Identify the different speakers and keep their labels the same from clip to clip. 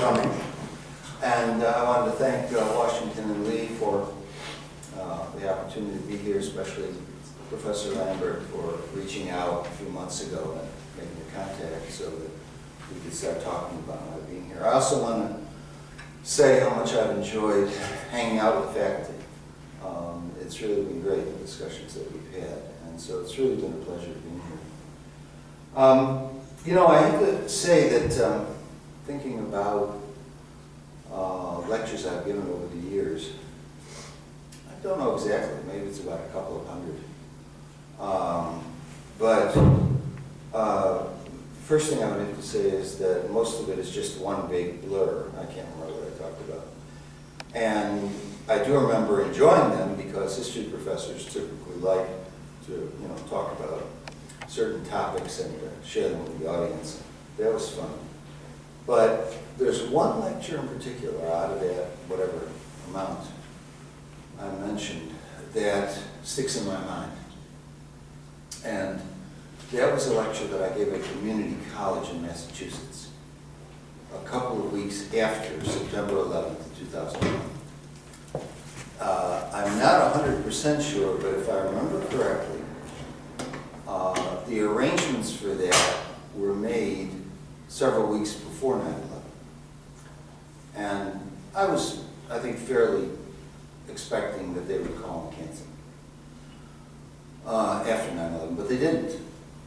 Speaker 1: coming. And I wanted to thank Washington and Lee for the opportunity to be here, especially Professor Lambert for reaching out a few months ago and making the contact so that we could start talking about my being here. I also want to say how much I've enjoyed hanging out with the faculty. It's really been great, the discussions that we've had, and so it's really been a pleasure being here. You know, I have to say that thinking about lectures I've given over the years, I don't know exactly, maybe it's about a couple of hundred. First thing I would have to say is that most of it is just one big blur. I can't remember what I talked about. And I do remember enjoying them because history professors typically like to, talk about certain topics and share them with the audience. That was fun. But there's one lecture in particular out of that, whatever amount I mentioned, that sticks in my mind. And that was a lecture that I gave at community college in Massachusetts a couple of weeks after September 11th, 2001. I'm not 100% sure, but if I remember correctly, the arrangements for that were made several weeks before 9/11. And I was, I think, fairly expecting that they would call and cancel after 9/11, but they didn't.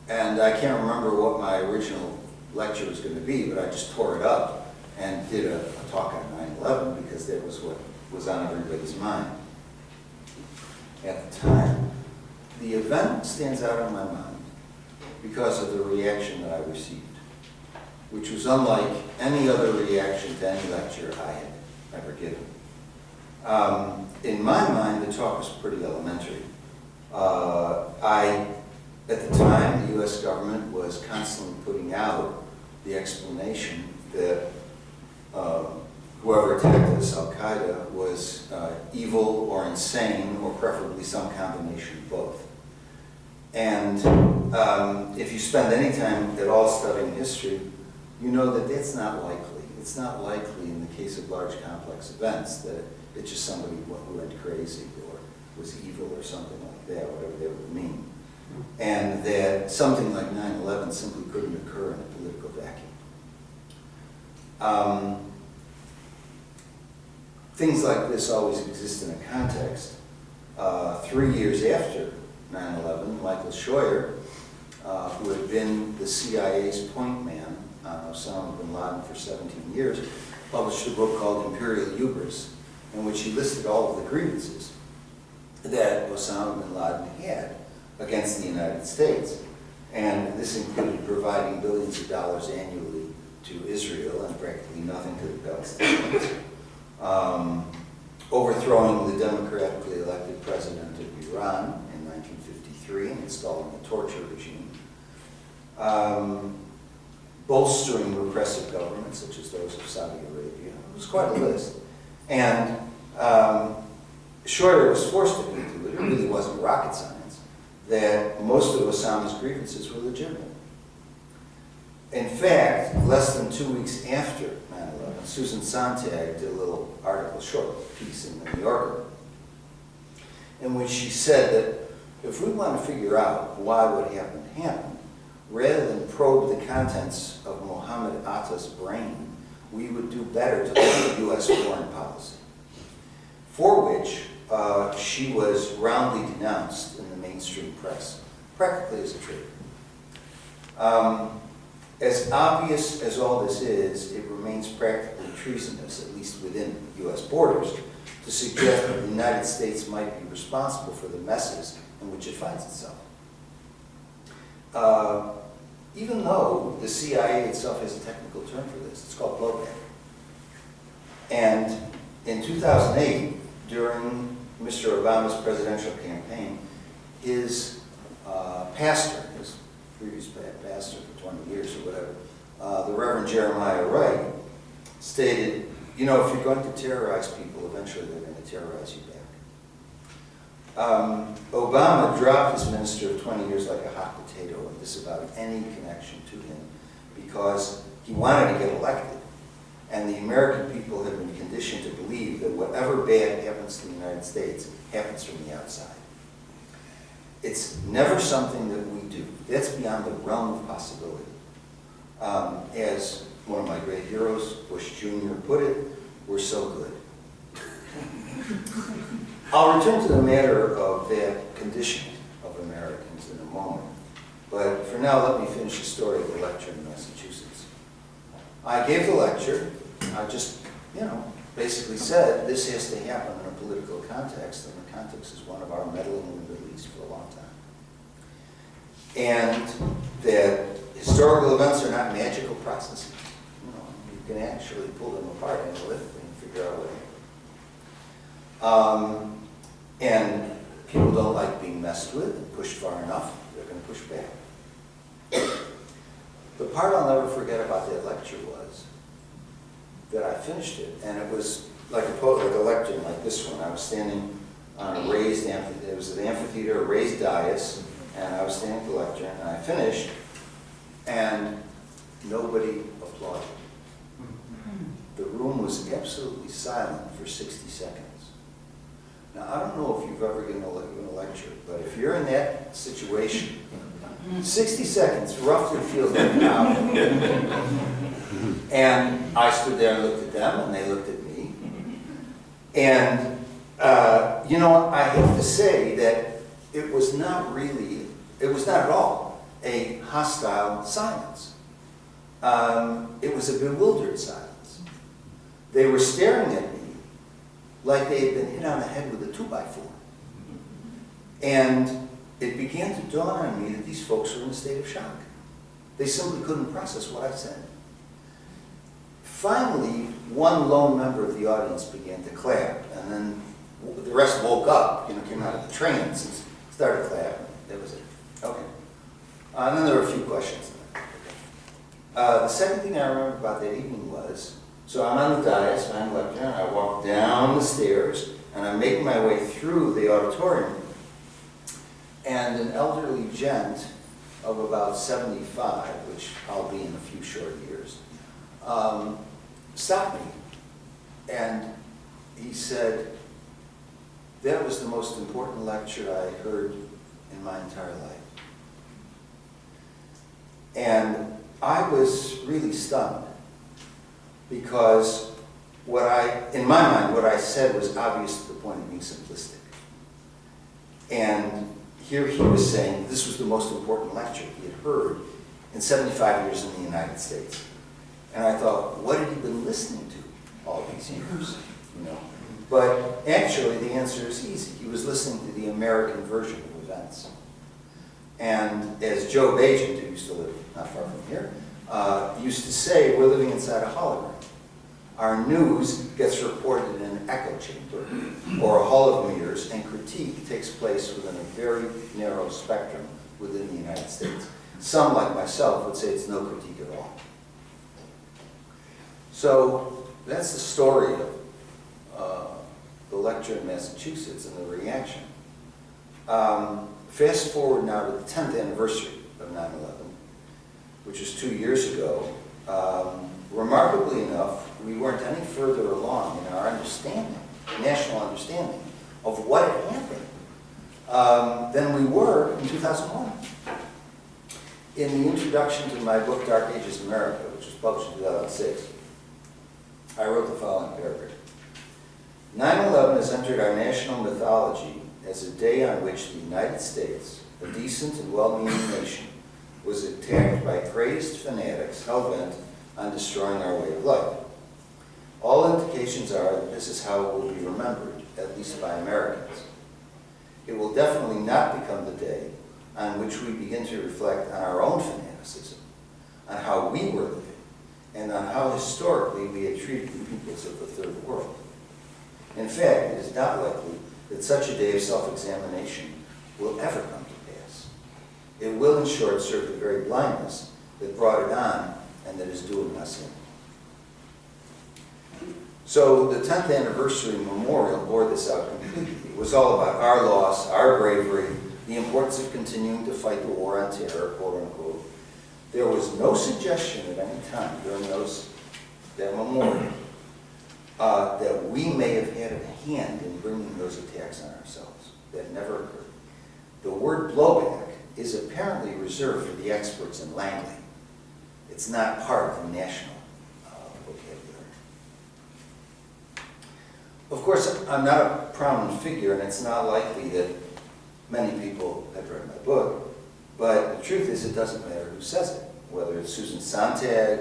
Speaker 1: And I can't remember what my original lecture was going to be, but I just tore it up and did a talk on 9/11 because that was what was on everybody's mind at the time. The event stands out in my mind because of the reaction that I received, which was unlike any other reaction to any lecture I had ever given. In my mind, the talk was pretty elementary. At the time, the U.S. government was constantly putting out the explanation that whoever attacked us, Al-Qaeda, was evil or insane, or preferably some combination of both. And if you spend any time at all studying history, you know that that's not likely. It's not likely in the case of large complex events that it's just somebody who went crazy or was evil or something like that, whatever that would mean. And that something like 9/11 simply couldn't occur in a political vacuum. Things like this always exist in a context. 3 years after 9/11, Michael Scheuer, who had been the CIA's point man on Osama bin Laden for 17 years, published a book called Imperial Hubris, in which he listed all of the grievances that Osama bin Laden had against the United States. And this included providing billions of dollars annually to Israel and practically nothing to the Palestinians. Overthrowing the democratically elected president of Iran in 1953 and installing a torture regime. Bolstering repressive governments such as those of Saudi Arabia. It was quite a list. And Scheuer was forced to conclude, it really wasn't rocket science, that most of Osama's grievances were legitimate. In fact, less than 2 weeks after 9/11, Susan Sontag did a little article, short piece in the New Yorker, in which she said that if we want to figure out why what happened, rather than probe the contents of Mohammed Atta's brain, we would do better to look at U.S. foreign policy, for which she was roundly denounced in the mainstream press, practically as a traitor. As obvious as all this is, it remains practically treasonous, at least within U.S. borders, to suggest that the United States might be responsible for the messes in which it finds itself. Even though the CIA itself has a technical term for this, it's called blowback. And in 2008, during Mr. Obama's presidential campaign, his pastor, his previous pastor for 20 years or whatever, the Reverend Jeremiah Wright, stated, if you're going to terrorize people, eventually they're going to terrorize you back. Obama dropped his minister of 20 years like a hot potato and disavowed any connection to him because he wanted to get elected. And the American people have been conditioned to believe that whatever bad happens to the United States happens from the outside. It's never something that we do. That's beyond the realm of possibility. As one of my great heroes, Bush Jr., put it, we're so good. I'll return to the matter of that conditioning of Americans in a moment. But for now, let me finish the story of the lecture in Massachusetts. I gave the lecture. I just, basically said this has to happen in a political context, and the context is one of our meddling in the Middle East for a long time. And that historical events are not magical processes. You can actually pull them apart analytically and figure out what happened. And people don't like being messed with and pushed far enough, they're going to push back. The part I'll never forget about that lecture was that I finished it, and it was like a lecture like this one. I was standing on a raised amphitheater. It was an amphitheater, a raised dais, and I was standing at the lecture, and I finished, and nobody applauded. The room was absolutely silent for 60 seconds. Now, I don't know if you've ever given a lecture, but if you're in that situation, 60 seconds roughly feels like an hour. And I stood there and looked at them, and they looked at me. And, I have to say that it was not at all a hostile silence. It was a bewildered silence. They were staring at me like they had been hit on the head with a 2x4. And it began to dawn on me that these folks were in a state of shock. They simply couldn't process what I said. Finally, one lone member of the audience began to clap, and then the rest woke up, came out of the trance and started clapping. That was it. Okay. And then there were a few questions. The second thing I remember about that evening was, so I'm on the dais, I'm lecturing, and I walk down the stairs, and I'm making my way through the auditorium, and an elderly gent of about 75, which I'll be in a few short years, stopped me. And he said, that was the most important lecture I heard in my entire life. And I was really stunned, because in my mind, what I said was obvious to the point of being simplistic. And here he was saying this was the most important lecture he had heard in 75 years in the United States. And I thought, what had he been listening to all these years? But actually, the answer is easy. He was listening to the American version of events. And as Joe Bagent, who used to live not far from here, used to say, we're living inside a hologram. Our news gets reported in an echo chamber or a hall of mirrors, and critique takes place within a very narrow spectrum within the United States. Some, like myself, would say it's no critique at all. So that's the story of the lecture in Massachusetts and the reaction. Fast forward now to the 10th anniversary of 9/11, which was 2 years ago. Remarkably enough, we weren't any further along in our understanding, national understanding, of what had happened than we were in 2001. In the introduction to my book, Dark Ages America, which was published in 2006, I wrote the following paragraph. 9/11 has entered our national mythology as a day on which the United States, a decent and well-meaning nation, was attacked by crazed fanatics hell-bent on destroying our way of life. All indications are that this is how it will be remembered, at least by Americans. It will definitely not become the day on which we begin to reflect on our own fanaticism, on how we were living, and on how historically we had treated the peoples of the Third World. In fact, it is not likely that such a day of self-examination will ever come to pass. It will, in short, serve the very blindness that brought it on and that is doing us in. So the 10th anniversary memorial bore this out completely. It was all about our loss, our bravery, the importance of continuing to fight the war on terror, quote unquote. There was no suggestion at any time during those that memorial, that we may have had a hand in bringing those attacks on ourselves. That never occurred. The word blowback is apparently reserved for the experts in Langley. It's not part of the national vocabulary. Of course, I'm not a prominent figure, and it's not likely that many people have read my book, but the truth is it doesn't matter who says it, whether it's Susan Sontag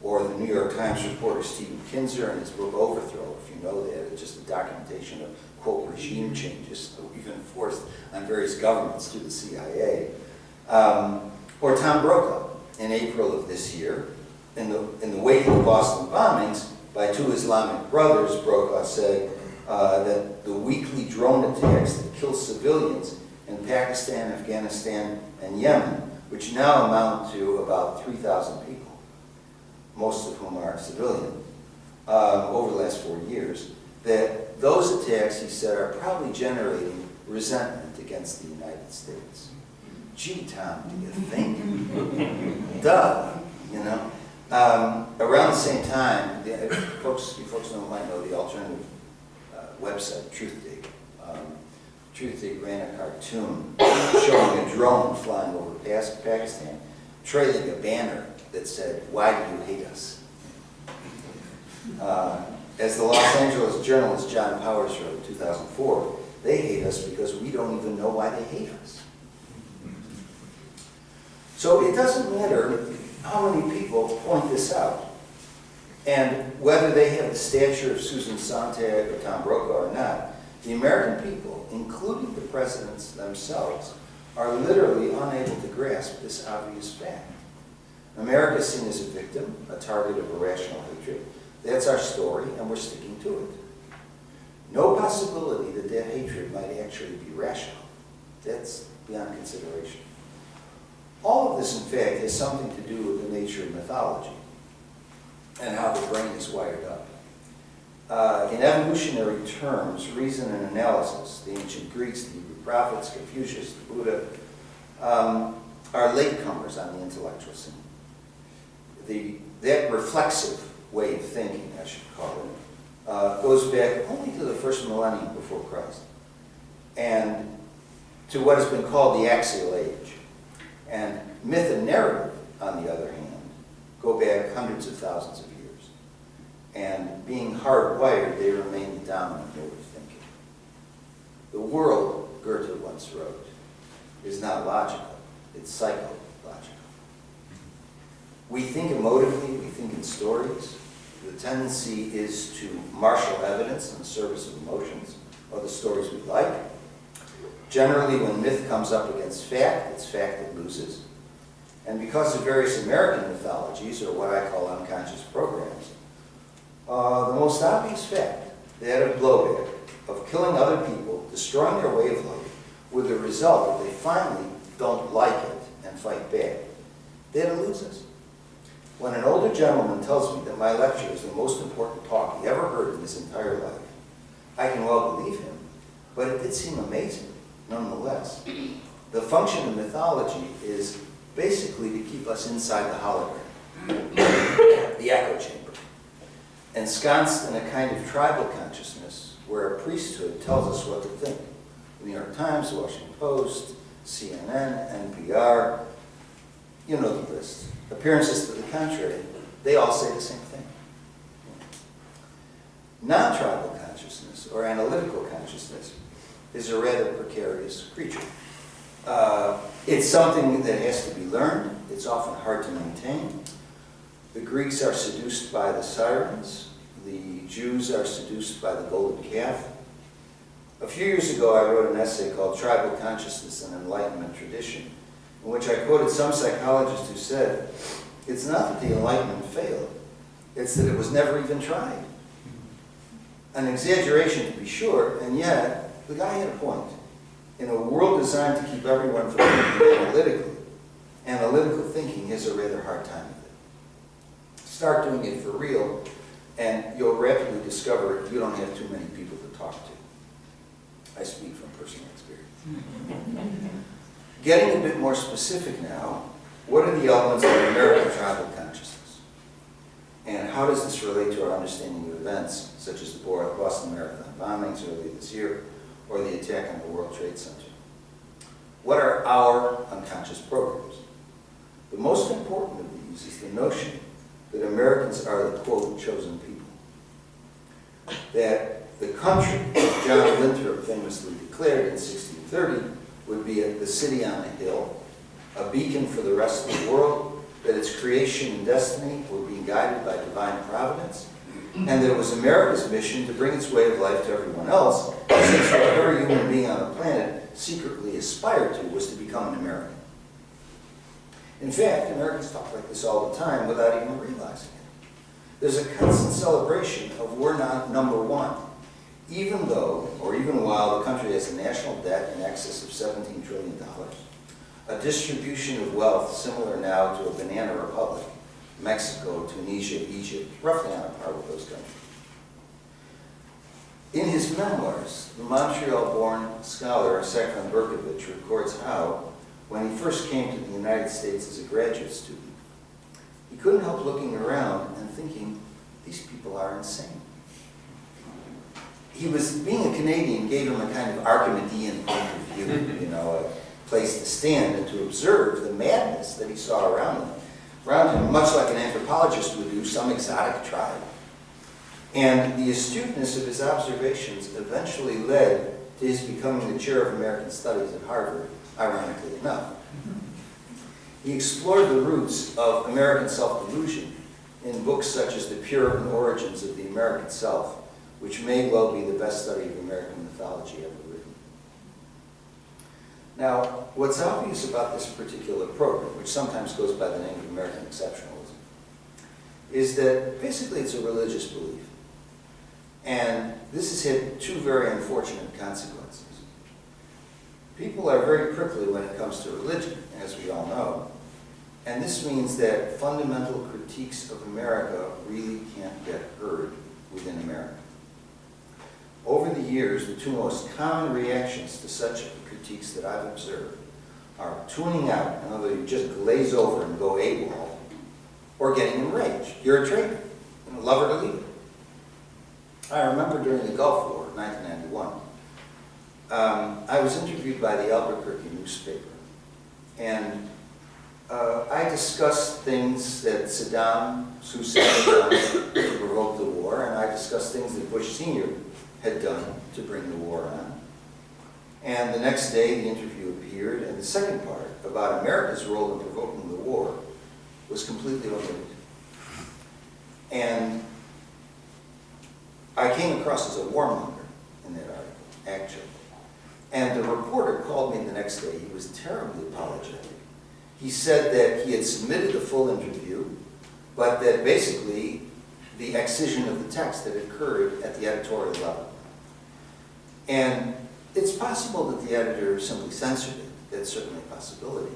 Speaker 1: or the New York Times reporter Stephen Kinzer in his book Overthrow. If you know that, it's just a documentation of, quote, regime changes that we've enforced on various governments through the CIA. Or Tom Brokaw in April of this year, in the wake of the Boston bombings by two Islamic brothers, Brokaw said that the weekly drone attacks that kill civilians in Pakistan, Afghanistan, and Yemen, which now amount to about 3,000 people, most of whom are civilian, over the last 4 years, that those attacks, he said, are probably generating resentment against the United States. Gee, Tom, do you think? Duh, you know? Around the same time, you folks might know the alternative website, TruthDig. TruthDig ran a cartoon showing a drone flying over Pakistan, trailing a banner that said, "Why do you hate us?" As the Los Angeles journalist John Powers wrote in 2004, they hate us because we don't even know why they hate us. So it doesn't matter how many people point this out, and whether they have the stature of Susan Sontag or Tom Brokaw or not, the American people, including the presidents themselves, are literally unable to grasp this obvious fact. America is seen as a victim, a target of irrational hatred. That's our story, and we're sticking to it. No possibility that that hatred might actually be rational. That's beyond consideration. All of this, in fact, has something to do with the nature of mythology and how the brain is wired up. In evolutionary terms, reason and analysis, the ancient Greeks, the Hebrew prophets, Confucius, the Buddha, are latecomers on the intellectual scene. That reflexive way of thinking, I should call it, goes back only to the first millennium before Christ, and to what has been called the axial age. And myth and narrative, on the other hand, go back hundreds of thousands of years. And being hardwired, they remain the dominant mode of thinking. The world, Goethe once wrote, is not logical, it's psychological. We think emotively, we think in stories. The tendency is to marshal evidence in the service of emotions, or the stories we like. Generally, when myth comes up against fact, it's fact that loses. And because of various American mythologies, or what I call unconscious programs, the most obvious fact, that of blowback, of killing other people, destroying their way of life, with the result that they finally don't like it and fight back, that eludes us. When an older gentleman tells me that my lecture is the most important talk he ever heard in his entire life, I can well believe him, but it did seem amazing, nonetheless. The function of mythology is basically to keep us inside the hologram, the echo chamber, ensconced in a kind of tribal consciousness where a priesthood tells us what to think. The New York Times, the Washington Post, CNN, NPR, you know the list. Appearances to the contrary, they all say the same thing. Non-tribal consciousness, or analytical consciousness, is a rather precarious creature. It's something that has to be learned. It's often hard to maintain. The Greeks are seduced by the sirens. The Jews are seduced by the golden calf. A few years ago, I wrote an essay called Tribal Consciousness and Enlightenment Tradition, in which I quoted some psychologist who said, it's not that the Enlightenment failed, it's that it was never even tried. An exaggeration to be sure, and yet, the guy had a point. In a world designed to keep everyone from thinking analytically, analytical thinking has a rather hard time with it. Start doing it for real, and you'll rapidly discover you don't have too many people to talk to. I speak from personal experience. Getting a bit more specific now, what are the elements of American tribal consciousness? And how does this relate to our understanding of events, such as the Boston Marathon bombings earlier this year, or the attack on the World Trade Center? What are our unconscious programs? The most important of these is the notion that Americans are the, quote, chosen people. That the country, as John Winthrop famously declared in 1630, would be the city on a hill, a beacon for the rest of the world, that its creation and destiny were being guided by divine providence, and that it was America's mission to bring its way of life to everyone else, since what every human being on the planet secretly aspired to was to become an American. In fact, Americans talk like this all the time without even realizing it. There's a constant celebration of we're not number one, even though, or even while the country has a national debt in excess of $17 trillion, a distribution of wealth similar now to a banana republic, Mexico, Tunisia, Egypt, roughly on a par with those countries. In his memoirs, the Montreal-born scholar Sakharin Berkovich records how, when he first came to the United States as a graduate student, he couldn't help looking around and thinking, these people are insane. Being a Canadian gave him a kind of Archimedean point of view, you know, a place to stand and to observe the madness that he saw around him, much like an anthropologist would do some exotic tribe. And the astuteness of his observations eventually led to his becoming the chair of American Studies at Harvard, ironically enough. He explored the roots of American self-delusion in books such as The Puritan Origins of the American Self, which may well be the best study of American mythology ever written. Now, what's obvious about this particular program, which sometimes goes by the name of American exceptionalism, is that basically it's a religious belief. And this has had two very unfortunate consequences. People are very prickly when it comes to religion, as we all know, and this means that fundamental critiques of America really can't get heard within America. Over the years, the two most common reactions to such critiques that I've observed are tuning out, in other words, you just glaze over and go AWOL, or getting enraged. You're a traitor, and love her to leave it. I remember during the Gulf War, 1991, I was interviewed by the Albuquerque newspaper, and I discussed things that Saddam Hussein had done to provoke the war, and I discussed things that Bush Sr. had done to bring the war on. And the next day, the interview appeared, and the second part, about America's role in provoking the war, was completely omitted. And I came across as a warmonger in that article, actually. And the reporter called me the next day. He was terribly apologetic. He said that he had submitted a full interview, but that basically the excision of the text had occurred at the editorial level. And it's possible that the editor simply censored it. That's certainly a possibility.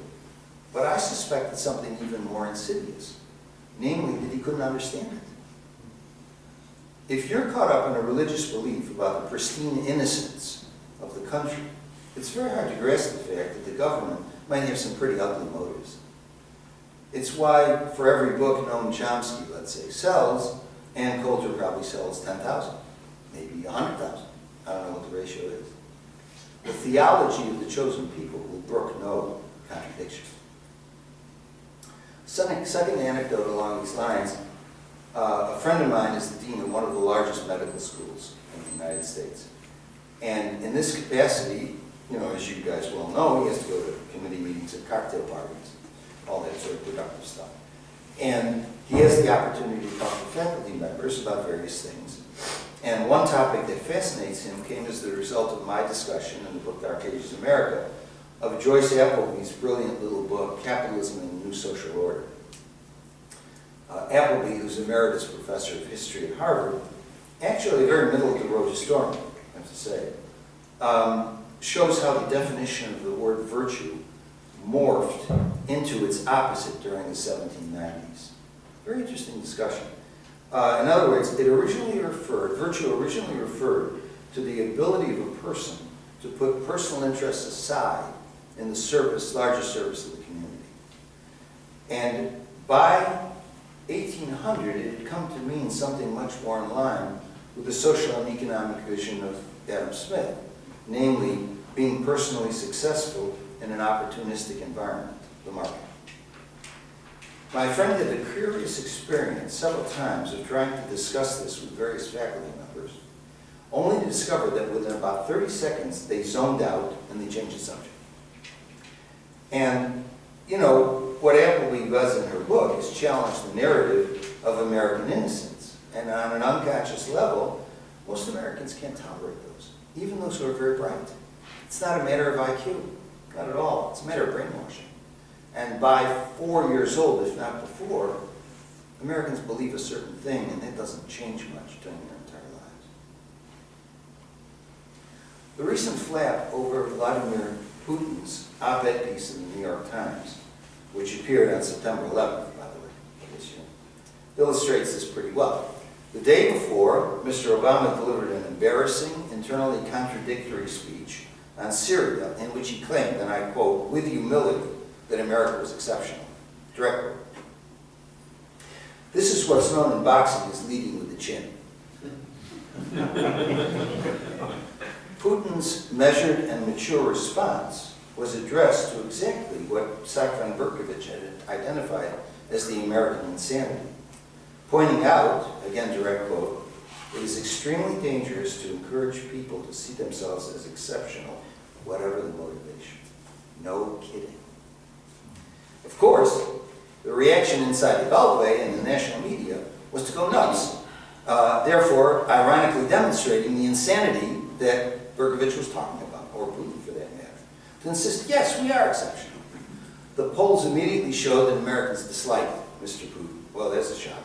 Speaker 1: But I suspect it's something even more insidious, namely that he couldn't understand it. If you're caught up in a religious belief about the pristine innocence of the country, it's very hard to grasp the fact that the government might have some pretty ugly motives. It's why for every book Noam Chomsky, let's say, sells, Ann Coulter probably sells 10,000, maybe 100,000. I don't know what the ratio is. The theology of the chosen people will brook no contradiction. Second anecdote along these lines, a friend of mine is the dean of one of the largest medical schools in the United States. And in this capacity, you know, as you guys well know, he has to go to committee meetings and cocktail parties, all that sort of productive stuff. And he has the opportunity to talk to faculty members about various things. And one topic that fascinates him came as the result of my discussion in the book Dark Ages America of Joyce Appleby's brilliant little book, Capitalism and the New Social Order. Appleby, who's emeritus professor of history at Harvard, actually a very middle-of-the-road historian, I have to say, shows how the definition of the word virtue morphed into its opposite during the 1790s. Very interesting discussion. In other words, virtue originally referred to the ability of a person to put personal interests aside in the larger service of the community. And by 1800, it had come to mean something much more in line with the social and economic vision of Adam Smith, namely being personally successful in an opportunistic environment, the market. My friend had a curious experience several times of trying to discuss this with various faculty members, only to discover that within about 30 seconds they zoned out and they changed the subject. And, you know, what Appleby does in her book is challenge the narrative of American innocence. And on an unconscious level, most Americans can't tolerate those, even those who are very bright. It's not a matter of IQ, not at all. It's a matter of brainwashing. And by 4 years old, if not before, Americans believe a certain thing, and that doesn't change much during their entire lives. The recent flap over Vladimir Putin's op-ed piece in the New York Times, which appeared on September 11th, by the way, of this year, illustrates this pretty well. The day before, Mr. Obama delivered an embarrassing, internally contradictory speech on Syria in which he claimed, and I quote, with humility, that America was exceptional. Direct quote. This is what's known in boxing as leading with the chin. Putin's measured and mature response was addressed to exactly what Safran Berkovich had identified as the American insanity, pointing out, again direct quote, it is extremely dangerous to encourage people to see themselves as exceptional, whatever the motivation. No kidding. Of course, the reaction inside the Beltway and the national media was to go nuts, therefore ironically demonstrating the insanity that Berkovich was talking about, or Putin for that matter, to insist, yes, we are exceptional. The polls immediately showed that Americans disliked Mr. Putin. Well, that's a shock.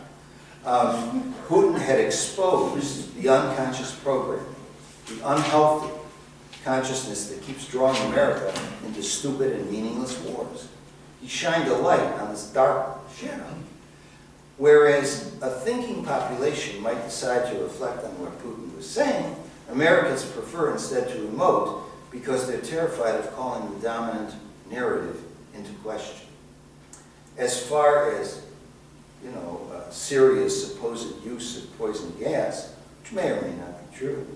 Speaker 1: Putin had exposed the unconscious programming, the unhealthy consciousness that keeps drawing America into stupid and meaningless wars. He shined a light on this dark shadow. Whereas a thinking population might decide to reflect on what Putin was saying, Americans prefer instead to emote because they're terrified of calling the dominant narrative into question. As far as, you know, Syria's supposed use of poison gas, which may or may not be true,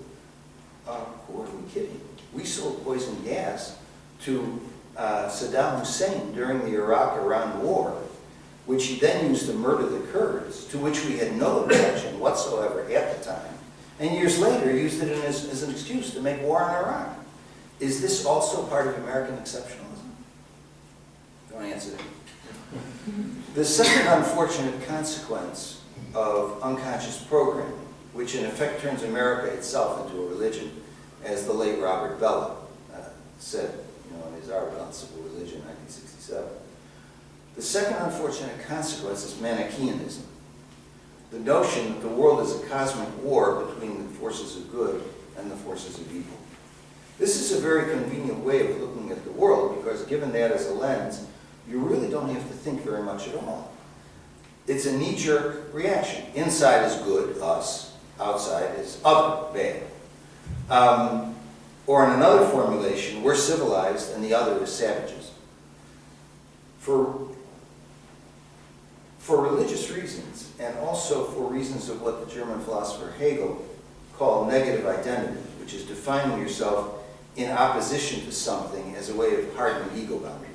Speaker 1: who are we kidding? We sold poison gas to Saddam Hussein during the Iraq-Iran war, which he then used to murder the Kurds, to which we had no objection whatsoever at the time, and years later used it as an excuse to make war on Iraq. Is this also part of American exceptionalism? Don't answer that. The second unfortunate consequence of unconscious programming, which in effect turns America itself into a religion, as the late Robert Bellah said, in his article on civil religion in 1967. The second unfortunate consequence is Manichaeanism, the notion that the world is a cosmic war between the forces of good and the forces of evil. This is a very convenient way of looking at the world because given that as a lens, you really don't have to think very much at all. It's a knee-jerk reaction. Inside is good, us. Outside is other, bad. Or in another formulation, we're civilized and the other is savages. For religious reasons, and also for reasons of what the German philosopher Hegel called negative identity, which is defining yourself in opposition to something as a way of hardening ego boundaries.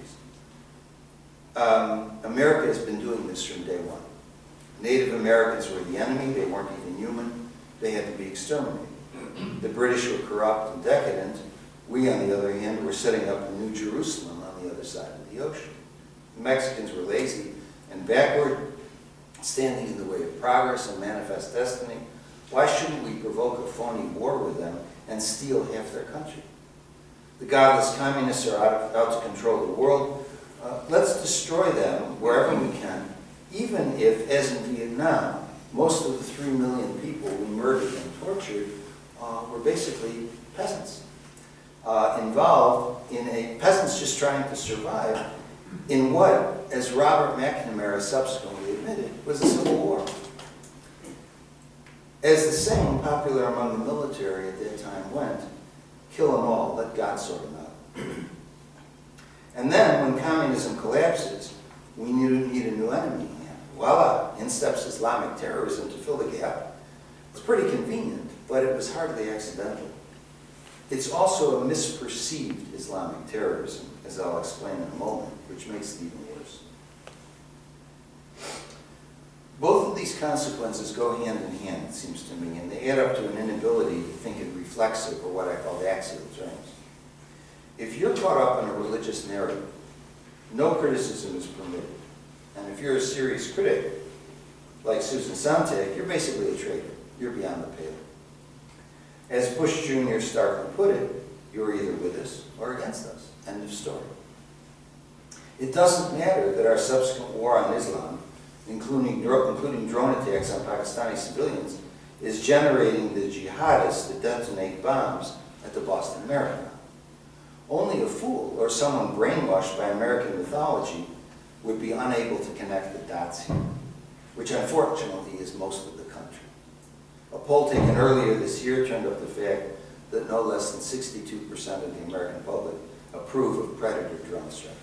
Speaker 1: America has been doing this from day one. Native Americans were the enemy, they weren't even human, they had to be exterminated. The British were corrupt and decadent. We, on the other hand, were setting up a new Jerusalem on the other side of the ocean. The Mexicans were lazy and backward, standing in the way of progress and manifest destiny. Why shouldn't we provoke a phony war with them and steal half their country? The godless communists are out to control the world. Let's destroy them wherever we can, even if, as in Vietnam, most of the 3 million people we murdered and tortured were basically peasants, involved in peasants just trying to survive in what, as Robert McNamara subsequently admitted, was a civil war. As the saying popular among the military at that time went, kill them all, let God sort them out. And then, when communism collapses, we need a new enemy. voila, in steps Islamic terrorism to fill the gap. It's pretty convenient, but it was hardly accidental. It's also a misperceived Islamic terrorism, as I'll explain in a moment, which makes it even worse. Both of these consequences go hand in hand, it seems to me, and they add up to an inability to think in reflexive, or what I call axial terms. If you're caught up in a religious narrative, no criticism is permitted. And if you're a serious critic, like Susan Sontag, you're basically a traitor. You're beyond the pale. As Bush Jr. starkly put it, you're either with us or against us. End of story. It doesn't matter that our subsequent war on Islam, including drone attacks on Pakistani civilians, is generating the jihadists that detonate bombs at the Boston Marathon. Only a fool or someone brainwashed by American mythology would be unable to connect the dots here, which unfortunately is most of the country. A poll taken earlier this year turned up the fact that no less than 62% of the American public approve of predator drone strikes.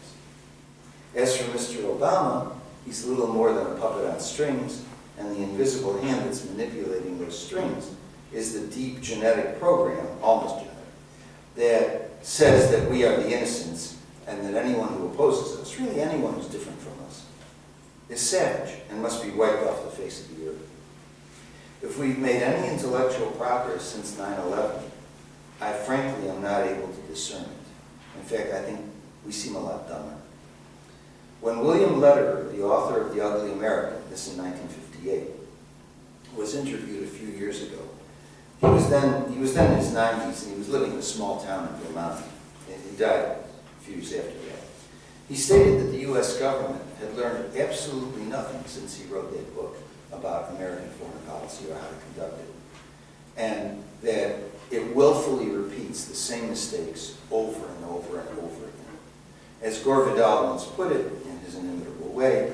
Speaker 1: As for Mr. Obama, he's little more than a puppet on strings, and the invisible hand that's manipulating those strings is the deep genetic program, almost genetic, that says that we are the innocents and that anyone who opposes us, really anyone who's different from us, is savage and must be wiped off the face of the earth. If we've made any intellectual progress since 9/11, I frankly am not able to discern it. In fact, I think we seem a lot dumber. When William Lederer, the author of The Ugly American, this in 1958, was interviewed a few years ago, he was then in his 90s, and he was living in a small town in Vermont. And he died a few years after that. He stated that the U.S. government had learned absolutely nothing since he wrote that book about American foreign policy or how to conduct it, and that it willfully repeats the same mistakes over and over and over again. As Gore Vidal once put it in his inimitable way,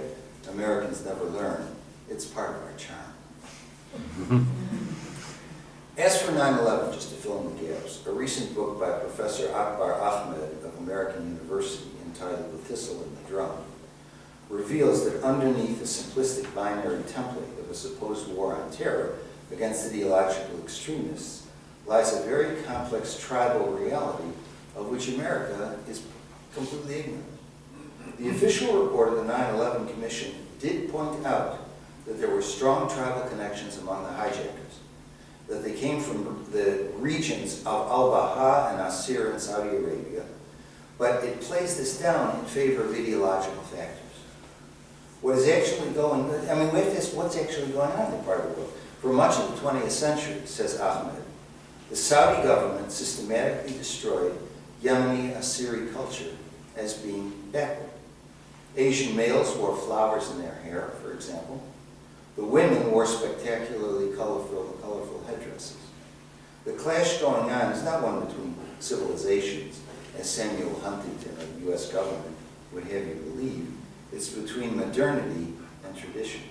Speaker 1: Americans never learn. It's part of our charm. As for 9/11, just to fill in the gaps, a recent book by Professor Akbar Ahmed of American University entitled The Thistle and the Drum reveals that underneath a simplistic binary template of a supposed war on terror against ideological extremists lies a very complex tribal reality of which America is completely ignorant. The official report of the 9/11 Commission did point out that there were strong tribal connections among the hijackers, that they came from the regions of Al-Baha and Asir in Saudi Arabia, but it plays this down in favor of ideological factors. What is actually going on, I mean, we have to ask what's actually going on in the part of the world. For much of the 20th century, says Ahmed, the Saudi government systematically destroyed Yemeni Assyri culture as being backward. Asian males wore flowers in their hair, for example. The women wore spectacularly colorful headdresses. The clash going on is not one between civilizations, as Samuel Huntington of the U.S. government would have you believe. It's between modernity and tradition,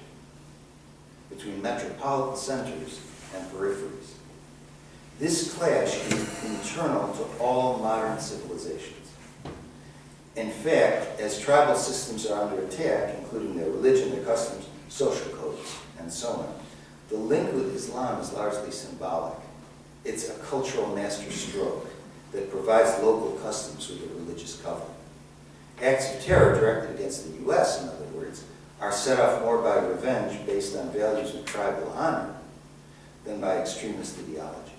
Speaker 1: between metropolitan centers and peripheries. This clash is internal to all modern civilizations. In fact, as tribal systems are under attack, including their religion, their customs, social codes, and so on, the link with Islam is largely symbolic. It's a cultural master stroke that provides local customs with a religious covenant. Acts of terror directed against the U.S., in other words, are set off more by revenge based on values of tribal honor than by extremist ideologies.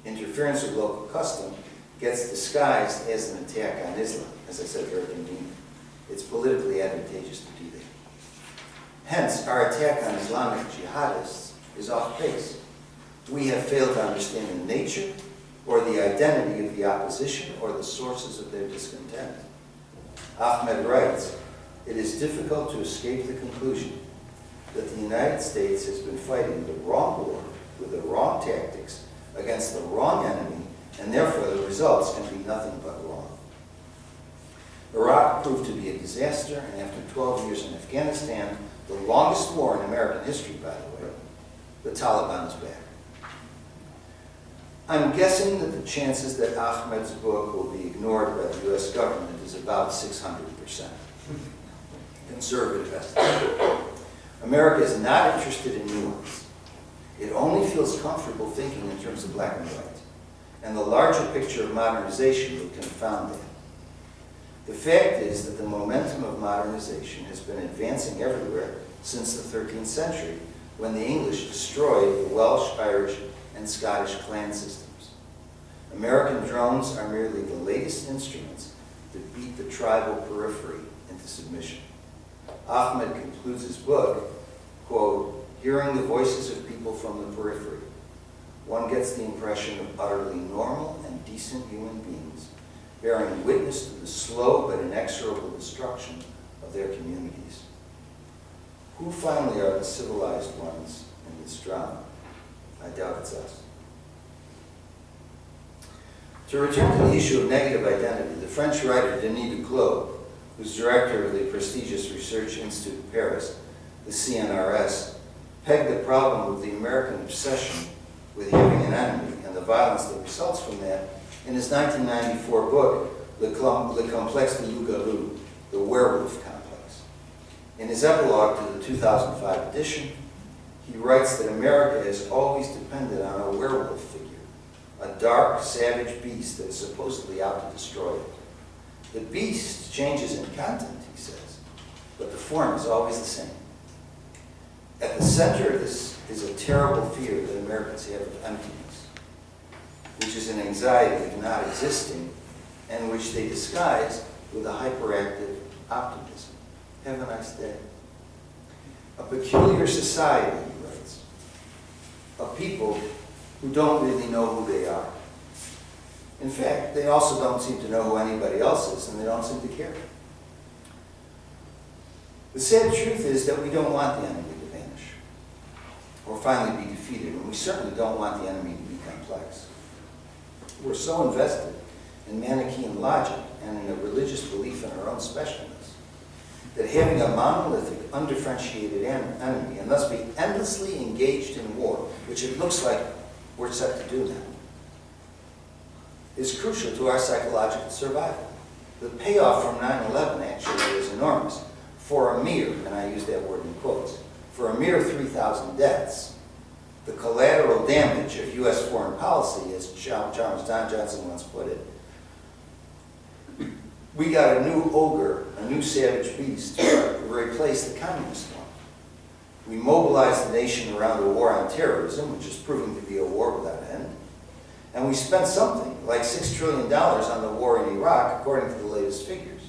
Speaker 1: Interference with local custom gets disguised as an attack on Islam, as I said, very convenient. It's politically advantageous to do that. Hence, our attack on Islamic jihadists is off base. We have failed to understand the nature or the identity of the opposition or the sources of their discontent. Ahmed writes, it is difficult to escape the conclusion that the United States has been fighting the wrong war with the wrong tactics against the wrong enemy, and therefore the results can be nothing but wrong. Iraq proved to be a disaster, and after 12 years in Afghanistan, the longest war in American history, by the way, the Taliban is back. I'm guessing that the chances that Ahmed's book will be ignored by the U.S. government is about 600%. Conservative estimate. America is not interested in nuance. It only feels comfortable thinking in terms of black and white. And the larger picture of modernization would confound that. The fact is that the momentum of modernization has been advancing everywhere since the 13th century, when the English destroyed the Welsh, Irish, and Scottish clan systems. American drones are merely the latest instruments that beat the tribal periphery into submission. Ahmed concludes his book, quote, "Hearing the voices of people from the periphery, one gets the impression of utterly normal and decent human beings bearing witness to the slow but inexorable destruction of their communities. Who finally are the civilized ones in this drama? I doubt it's us." To return to the issue of negative identity, the French writer Denis Duclos, who's director of the prestigious Research Institute of Paris, the CNRS, pegged the problem of the American obsession with having an enemy and the violence that results from that in his 1994 book, Le Complexe du Loup-garou, The Werewolf Complex. In his epilogue to the 2005 edition, he writes that America has always depended on a werewolf figure, a dark, savage beast that is supposedly out to destroy it. The beast changes in content, he says, but the form is always the same. At the center of this is a terrible fear that Americans have of emptiness, which is an anxiety of not existing, and which they disguise with a hyperactive optimism. Have a nice day. A peculiar society, he writes, of people who don't really know who they are. In fact, they also don't seem to know who anybody else is, and they don't seem to care. The sad truth is that we don't want the enemy to vanish or finally be defeated, and we certainly don't want the enemy to be complex. We're so invested in Manichaean logic and in a religious belief in our own specialness that having a monolithic, undifferentiated enemy, and thus be endlessly engaged in war, which it looks like we're set to do now, is crucial to our psychological survival. The payoff from 9/11 actually is enormous. For a mere, and I use that word in quotes, for a mere 3,000 deaths, the collateral damage of U.S. foreign policy, as John Johnson once put it, we got a new ogre, a new savage beast to replace the communist one. We mobilized the nation around a war on terrorism, which is proving to be a war without end. And we spent something like $6 trillion on the war in Iraq, according to the latest figures.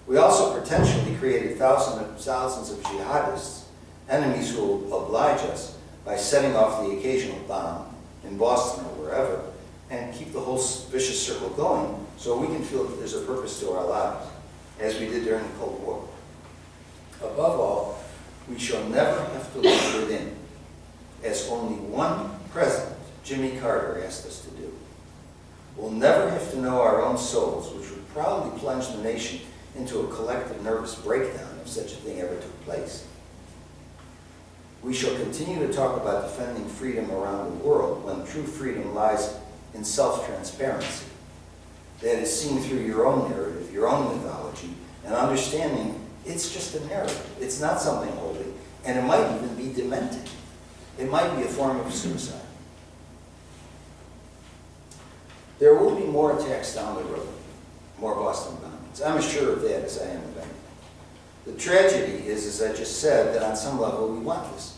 Speaker 1: We also potentially created thousands of jihadists, enemies who will oblige us by setting off the occasional bomb in Boston or wherever, and keep the whole vicious circle going so we can feel that there's a purpose to our lives, as we did during the Cold War. Above all, we shall never have to look within, as only one president, Jimmy Carter, asked us to do. We'll never have to know our own souls, which would probably plunge the nation into a collective nervous breakdown if such a thing ever took place. We shall continue to talk about defending freedom around the world when true freedom lies in self-transparency. That is seen through your own narrative, your own mythology, and understanding it's just a narrative. It's not something holy, and it might even be demented. It might be a form of suicide. There will be more attacks down the road, more Boston bombings. I'm as sure of that as I am of anything. The tragedy is, as I just said, that on some level we want this.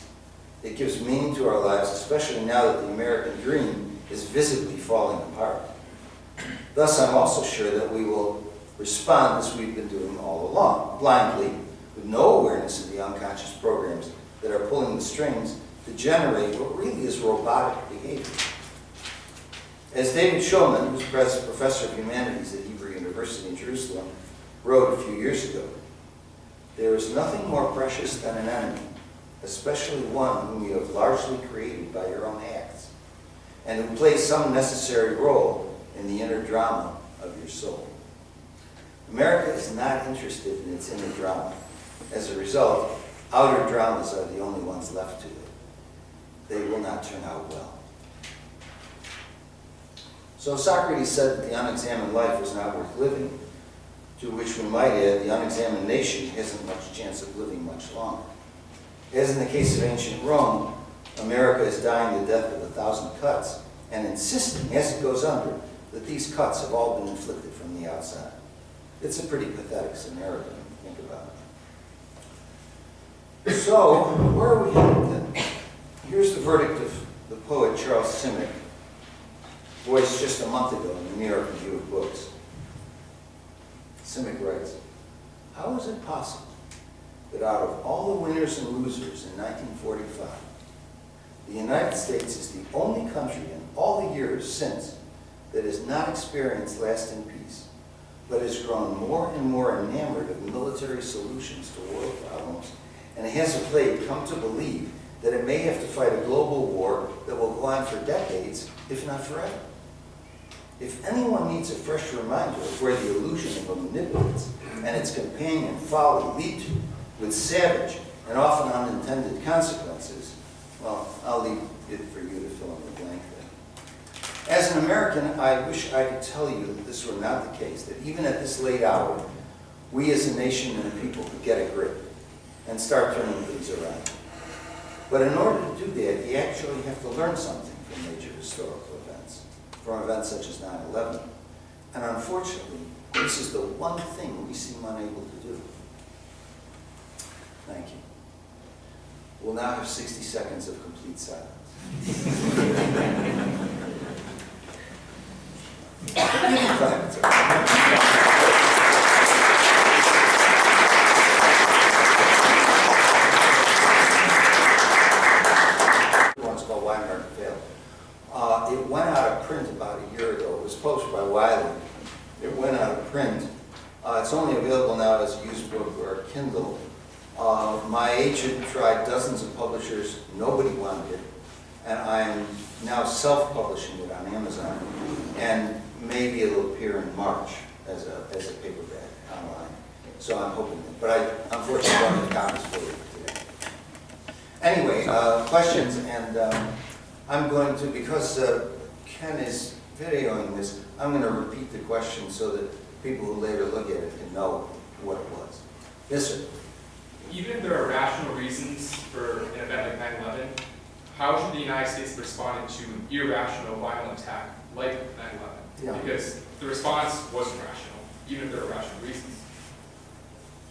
Speaker 1: It gives meaning to our lives, especially now that the American dream is visibly falling apart. Thus, I'm also sure that we will respond as we've been doing all along, blindly, with no awareness of the unconscious programs that are pulling the strings to generate what really is robotic behavior. As David Shulman, who's professor of humanities at Hebrew University in Jerusalem, wrote a few years ago, there is nothing more precious than an enemy, especially one whom you have largely created by your own acts, and who plays some necessary role in the inner drama of your soul. America is not interested in its inner drama. As a result, outer dramas are the only ones left to it. They will not turn out well. So Socrates said that the unexamined life was not worth living, to which we might add the unexamined nation hasn't much chance of living much longer. As in the case of ancient Rome, America is dying the death of 1,000 cuts and insisting, as it goes under, that these cuts have all been inflicted from the outside. It's a pretty pathetic scenario when you think about it. So, where are we headed then? Here's the verdict of the poet Charles Simic, voiced just a month ago in the New York Review of Books. Simic writes, "How is it possible that out of all the winners and losers in 1945, the United States is the only country in all the years since that has not experienced lasting peace, but has grown more and more enamored of military solutions to world problems, and has of late come to believe that it may have to fight a global war that will go on for decades, if not forever? If anyone needs a fresh reminder of where the illusion of omnipotence and its companion folly lead to, with savage and often unintended consequences, well, I'll leave it for you to fill in the blank there. As an American, I wish I could tell you that this were not the case, that even at this late hour, we as a nation and a people could get a grip and start turning things around. But in order to do that, you actually have to learn something from major historical events, from events such as 9/11. And unfortunately, this is the one thing we seem unable to do. Thank you. We'll now have 60 seconds of complete silence. One's called Why America Failed. It went out of print about a year ago. It was published by Wiley. It went out of print. It's only available now as a used book or Kindle. My agent tried dozens of publishers. Nobody wanted it. And I'm now self-publishing it on Amazon. And maybe it'll appear in March as a paperback online. So I'm hoping that. But I unfortunately don't have copies for you today. Anyway, questions. And I'm going to, because Ken is videoing this, I'm going to repeat the question so that people who later look at it can know what it was. Yes, sir.
Speaker 2: Even if there are rational reasons for an event like 9/11, how should the United States have responded to an irrational, violent attack like 9/11?
Speaker 1: Yeah.
Speaker 2: Because the response wasn't rational, even if there are rational reasons.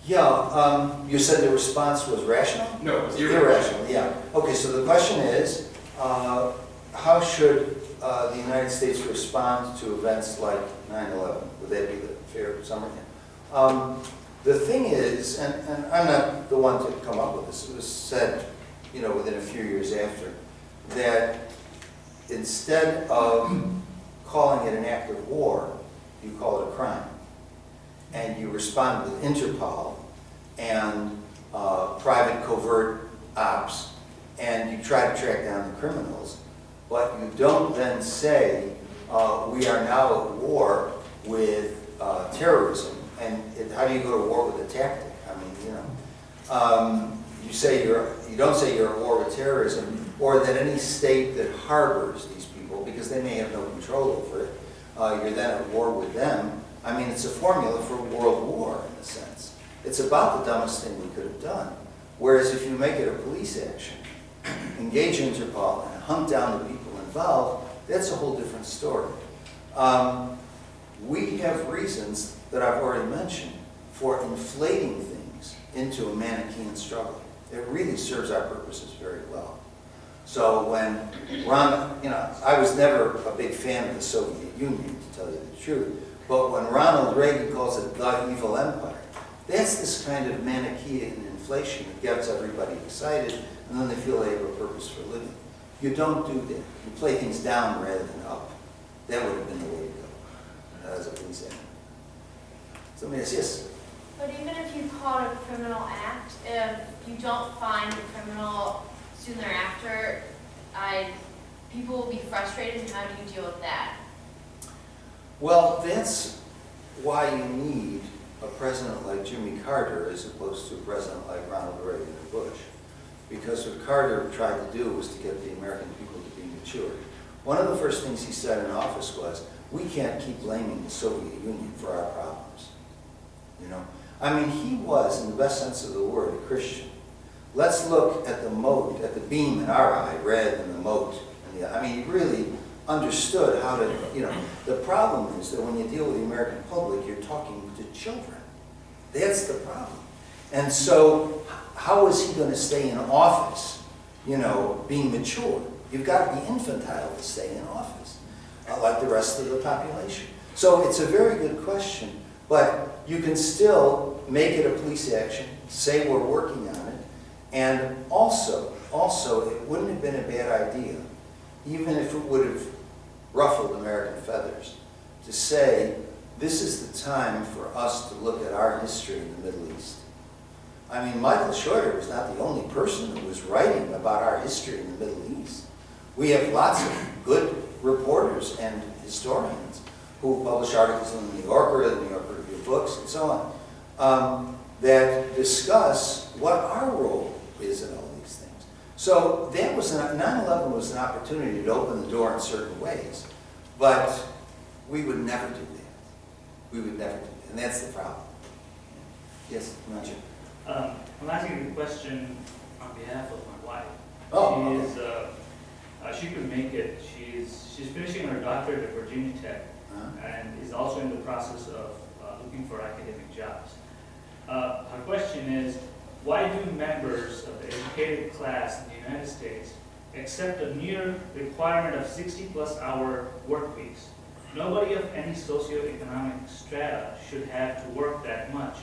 Speaker 1: Yeah, you said the response was rational?
Speaker 2: No, it was
Speaker 1: Irrational, yeah. Okay, so the question is, how should the United States respond to events like 9/11? Would that be the fair summary? The thing is, and I'm not the one to come up with this, it was said, within a few years after, that instead of calling it an act of war, you call it a crime. And you respond with Interpol and private covert ops, and you try to track down the criminals. But you don't then say, we are now at war with terrorism. And how do you go to war with a tactic? I mean, you don't say you're at war with terrorism, or that any state that harbors these people, because they may have no control over it, you're then at war with them. I mean, it's a formula for world war in a sense. It's about the dumbest thing we could have done. Whereas if you make it a police action, engage Interpol and hunt down the people involved, that's a whole different story. We have reasons that I've already mentioned for inflating things into a Manichaean struggle. It really serves our purposes very well. So when I was never a big fan of the Soviet Union, to tell you the truth, but when Ronald Reagan calls it the evil empire, that's this kind of Manichaean inflation that gets everybody excited, and then they feel they have a purpose for living. You don't do that. You play things down rather than up. That would have been the way to go, as a police action. Somebody else, yes?
Speaker 3: But even if you call it a criminal act, if you don't find the criminal soon thereafter, people will be frustrated, and how do you deal with that?
Speaker 1: Well, that's why you need a president like Jimmy Carter as opposed to a president like Ronald Reagan or Bush. Because what Carter tried to do was to get the American people to be mature. One of the first things he said in office was, we can't keep blaming the Soviet Union for our problems. I mean, he was, in the best sense of the word, a Christian. let's look at the mote, at the beam in our eye, rather than the mote in the eye. I mean, he really understood how to, you know, the problem is that when you deal with the American public, you're talking to children. That's the problem. And so, how is he going to stay in office, you know, being mature? You've got to be infantile to stay in office, like the rest of the population. So it's a very good question, but you can still make it a police action, say we're working on it, and also, it wouldn't have been a bad idea, even if it would have ruffled American feathers, to say, this is the time for us to look at our history in the Middle East. I mean, Michael Schroeder was not the only person who was writing about our history in the Middle East. We have lots of good reporters and historians who publish articles in the New Yorker, the New Yorker Review of Books, and so on, that discuss what our role is in all these things. So that was 9/11 was an opportunity to open the door in certain ways, but we would never do that. We would never do that, and that's the problem. Yes, Roger.
Speaker 4: I'm asking the question on behalf of my wife.
Speaker 1: Oh,
Speaker 4: She is, she could make it. She's finishing her doctorate at Virginia Tech, and is also in the process of looking for academic jobs. Her question is, why do members of the educated class in the United States accept a mere requirement of 60-plus hour work weeks? Nobody of any socioeconomic strata should have to work that much.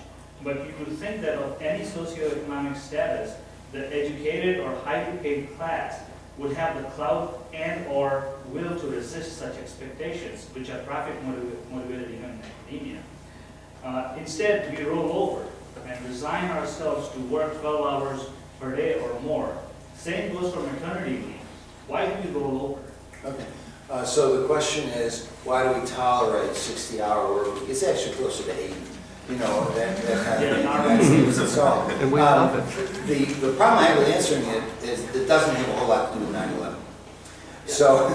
Speaker 4: But you would think that of any socioeconomic status, the educated or highly paid class would have the clout and or will to resist such expectations, which are profit-motivated even in academia. Instead, we roll over and resign ourselves to work 12 hours per day or more. Same goes for maternity leave. Why do we roll over?
Speaker 1: Okay. So the question is, why do we tolerate 60-hour work week? It's actually closer to 80. You know, that kind of thing.
Speaker 5: And we love it.
Speaker 1: The problem I have with answering it is it doesn't have a whole lot to do with 9/11. So,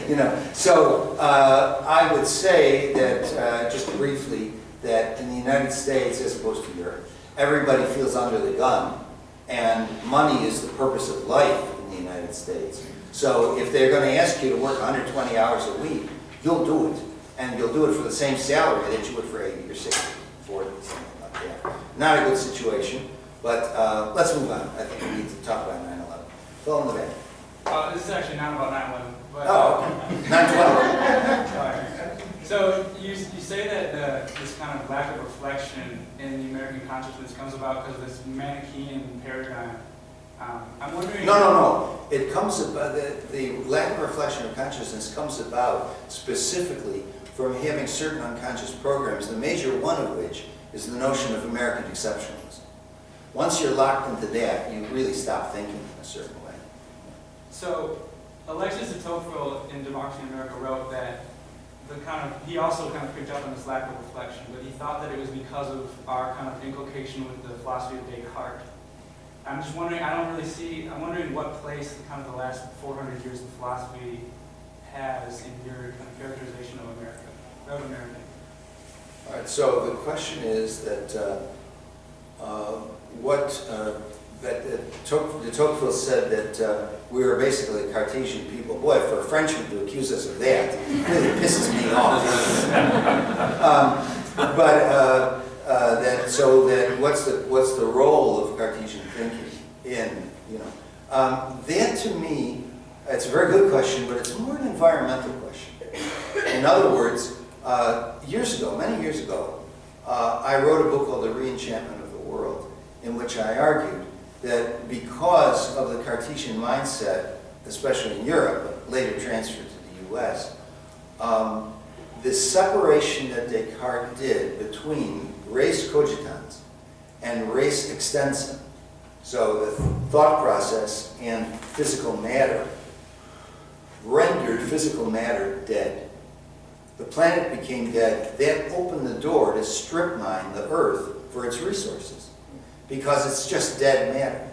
Speaker 1: you know, so I would say that, just briefly, that in the United States, as opposed to Europe, everybody feels under the gun, and money is the purpose of life in the United States. So if they're going to ask you to work 120 hours a week, you'll do it. And you'll do it for the same salary that you would for 80 or 60, 40, something like that. Not a good situation, but let's move on. I think we need to talk about 9/11. Phil in the back.
Speaker 2: This is actually not about 9/11. But,
Speaker 1: oh, okay. 9/12.
Speaker 2: So you say that this kind of lack of reflection in the American consciousness comes about because of this Manichaean paradigm. I'm wondering...
Speaker 1: No. It comes about, the lack of reflection of consciousness comes about specifically from having certain unconscious programs, the major one of which is the notion of American exceptionalism. Once you're locked into that, you really stop thinking in a certain way.
Speaker 2: So, Alexis de Tocqueville in Democracy in America wrote that he also kind of picked up on this lack of reflection, but he thought that it was because of our kind of inculcation with the philosophy of Descartes. I'm just wondering, I'm wondering what place kind of the last 400 years of philosophy has in your kind of characterization of America, of America.
Speaker 1: All right, so the question is that de Tocqueville said that we were basically a Cartesian people. Boy, for a Frenchman to accuse us of that really pisses me off. What's the role of Cartesian thinking in, you know, that to me, it's a very good question, but it's more an environmental question. In other words, many years ago, I wrote a book called The Re-Enchantment of the World, in which I argued that because of the Cartesian mindset, especially in Europe, but later transferred to the US, the separation that Descartes did between res cogitans and res extensum, so the thought process and physical matter, rendered physical matter dead. The planet became dead. That opened the door to strip mine the Earth for its resources, because it's just dead matter.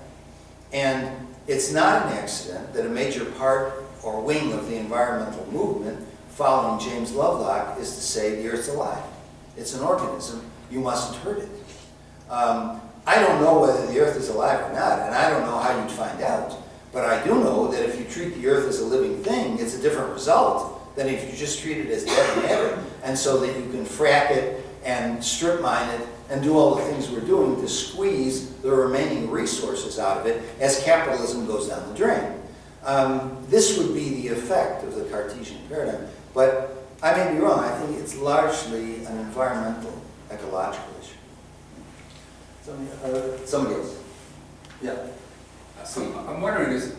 Speaker 1: And it's not an accident that a major part or wing of the environmental movement following James Lovelock is to say the Earth's alive. It's an organism. You mustn't hurt it. I don't know whether the Earth is alive or not, and I don't know how you'd find out. But I do know that if you treat the Earth as a living thing, it's a different result than if you just treat it as dead matter, and so that you can frack it and strip mine it and do all the things we're doing to squeeze the remaining resources out of it as capitalism goes down the drain. This would be the effect of the Cartesian paradigm. But I may be wrong. I think it's largely an environmental, ecological issue. Somebody else? Yeah.
Speaker 6: I'm wondering, is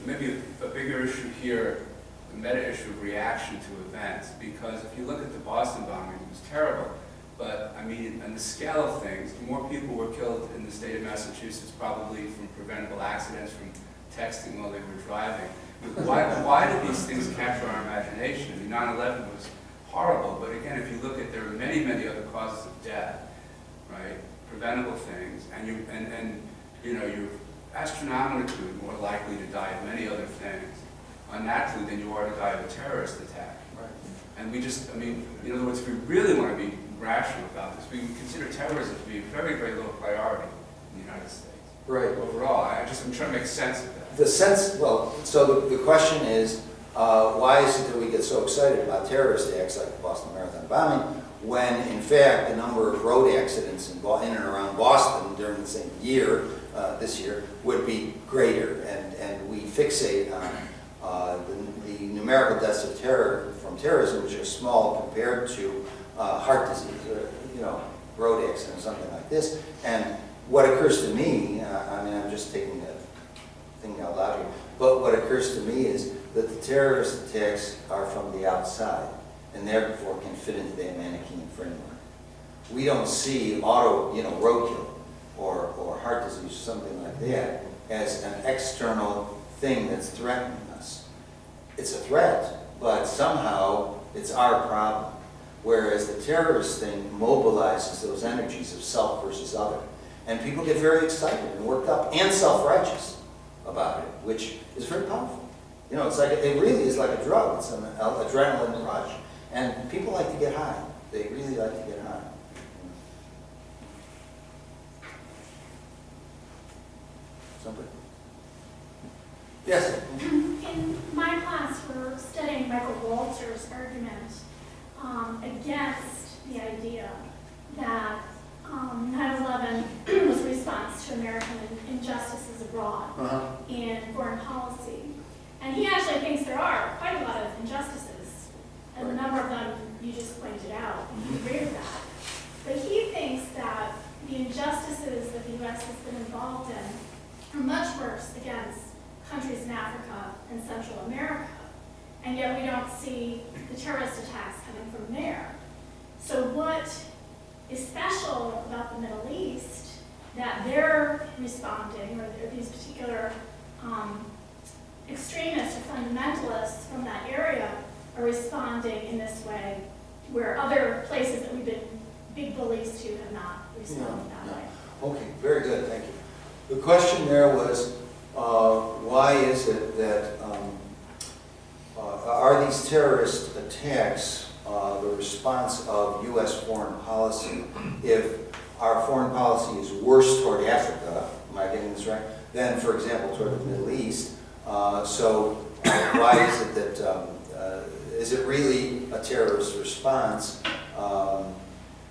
Speaker 6: maybe a bigger issue here, the meta issue of reaction to events? Because if you look at the Boston bombing, it was terrible. But I mean, on the scale of things, more people were killed in the state of Massachusetts probably from preventable accidents, from texting while they were driving. Why do these things capture our imagination? I mean, 9/11 was horrible, but again, if you look at, there are many, many other causes of death, right? Preventable things, and you know, you're astronomically more likely to die of many other things unnaturally than you are to die of a terrorist attack.
Speaker 1: Right.
Speaker 6: And we just, I mean, in other words, if we really want to be rational about this, we consider terrorism to be a very, very low priority in the United States.
Speaker 1: Right.
Speaker 6: Overall, I'm trying to make sense of that.
Speaker 1: The sense, well, so the question is, why is it that we get so excited about terrorist acts like the Boston Marathon bombing, when in fact the number of road accidents in and around Boston during the same year, this year, would be greater, and we fixate on the numerical deaths of from terrorism, which are small compared to heart disease, you know, road accidents, something like this. And what occurs to me, I mean, I'm just taking that thing out loud here, but what occurs to me is that the terrorist attacks are from the outside, and therefore can fit into that Manichaean framework. We don't see roadkill or heart disease or something like that as an external thing that's threatening us. It's a threat, but somehow it's our problem. Whereas the terrorist thing mobilizes those energies of self versus other. And people get very excited and worked up and self-righteous about it, which is very powerful. You know, it's like, it really is like a drug. It's an adrenaline rush. And people like to get high. They really like to get high. Somebody? Yes?
Speaker 7: In my class, we're studying Michael Walter's argument against the idea that 9/11 was a response to American injustices abroad in foreign policy. And he actually thinks there are quite a lot of injustices, and a number of them you just pointed out. We agree with that. But he thinks that the injustices that the U.S. has been involved in are much worse against countries in Africa and Central America, and yet we don't see the terrorist attacks coming from there. So what is special about the Middle East that they're responding, or these particular extremists or fundamentalists from that area are responding in this way, where other places that we've been big bullies to have not responded that way?
Speaker 1: Okay, very good, thank you. The question there was, why is it that, are these terrorist attacks the response of U.S. foreign policy if our foreign policy is worse toward Africa, am I getting this right, than, for example, toward the Middle East? Why is it that, is it really a terrorist response